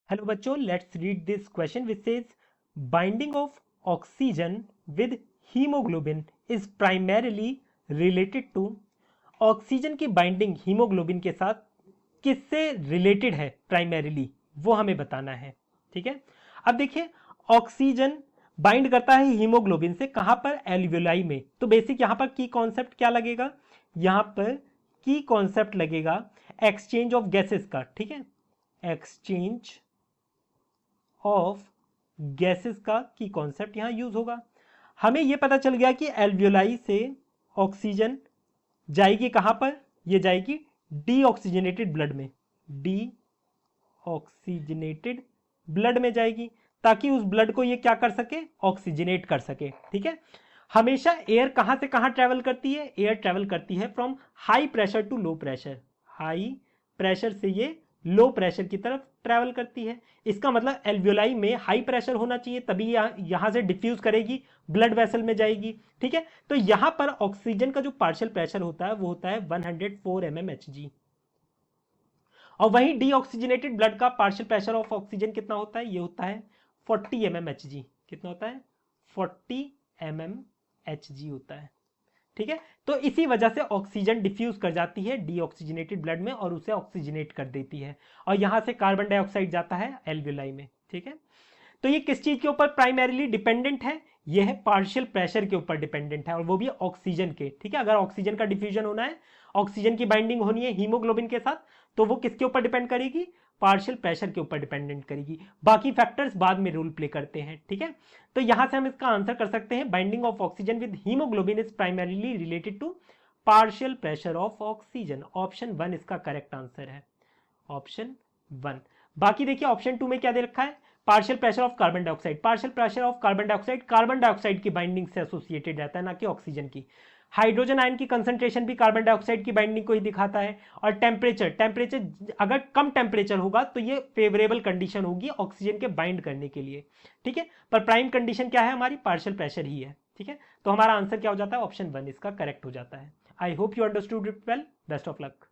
Hello बच्चों, let's read this question which says binding of oxygen with haemoglobin is primarily related to. Oxygen की binding haemoglobin के साथ किससे related है primarily, वो हमें बताना है। ठीक है, अब देखिए ऑक्सीजन बाइंड करता है हीमोग्लोबिन से, कहां पर? एल्वियोलाई में। तो बेसिक यहां पर की कॉन्सेप्ट क्या लगेगा? यहां पर की कॉन्सेप्ट लगेगा एक्सचेंज ऑफ गैसेस का। ठीक है, एक्सचेंज ऑफ गैसेस का की कॉन्सेप्ट यहां यूज होगा। हमें यह पता चल गया कि एल्वियोलाई से ऑक्सीजन जाएगी कहां पर? यह जाएगी डीऑक्सीजनेटेड ब्लड में, डीऑक्सीजनेटेड ब्लड में जाएगी, ताकि उस ब्लड को ये क्या कर सके? ऑक्सीजनेट कर सके। ठीक है, हमेशा एयर कहां से कहां ट्रेवल करती है? एयर ट्रेवल करती है from high pressure to low pressure, high pressure से ये लो प्रेशर की तरफ ट्रेवल करती है। इसका मतलब एल्वियोलाई में हाई प्रेशर होना चाहिए, तभी यहां से डिफ्यूज करेगी, ब्लड वेसल में जाएगी। ठीक है, तो यहां पर ऑक्सीजन का जो पार्शियल प्रेशर होता है वो होता है 104 mmHg, और वहीं डीऑक्सीजनेटेड ब्लड का पार्शियल प्रेशर ऑफ ऑक्सीजन कितना होता है? ये होता है 40 mmHg। कितना होता है? 40 mmHg होता है। ठीक है, तो इसी वजह से ऑक्सीजन डिफ्यूज कर जाती है डीऑक्सीजनेटेड ब्लड में और उसे ऑक्सीजनेट कर देती है, और यहां से कार्बन डाइऑक्साइड जाता है एल्वियोलाई में। ठीक है, तो ये किस चीज के ऊपर प्राइमरीली डिपेंडेंट है? ये है पार्शियल प्रेशर के ऊपर डिपेंडेंट है, और वो भी ऑक्सीजन के। ठीक है, अगर ऑक्सीजन का डिफ्यूजन होना है, ऑक्सीजन की बाइंडिंग होनी है हीमोग्लोबिन के साथ, तो वो किसके ऊपर डिपेंड करेगी? पार्शियल प्रेशर के ऊपर डिपेंडेंट करेगी। बाकी फैक्टर्स बाद में रोल प्ले करते हैं। ठीक है, तो यहां से हम इसका आंसर कर सकते हैं binding of oxygen with haemoglobin is primarily related to partial pressure of oxygen. Option 1 इसका करेक्ट आंसर है, ऑप्शन 1। बाकी देखिए ऑप्शन 2 में क्या दे रखा है? Partial pressure of carbon dioxide. Partial pressure of carbon dioxide की बाइंडिंग से एसोसिएटेड रहता है, ना कि ऑक्सीजन की। हाइड्रोजन आयन की कंसंट्रेशन भी कार्बन डाइऑक्साइड की बाइंडिंग को ही दिखाता है। और टेम्परेचर अगर कम टेम्परेचर होगा तो ये फेवरेबल कंडीशन होगी ऑक्सीजन के बाइंड करने के लिए। ठीक है, पर प्राइम कंडीशन क्या है हमारी? पार्शियल प्रेशर ही है। ठीक है, तो हमारा आंसर क्या हो जाता है? ऑप्शन 1 इसका करेक्ट हो जाता है। I hope you understood it well. Best of luck.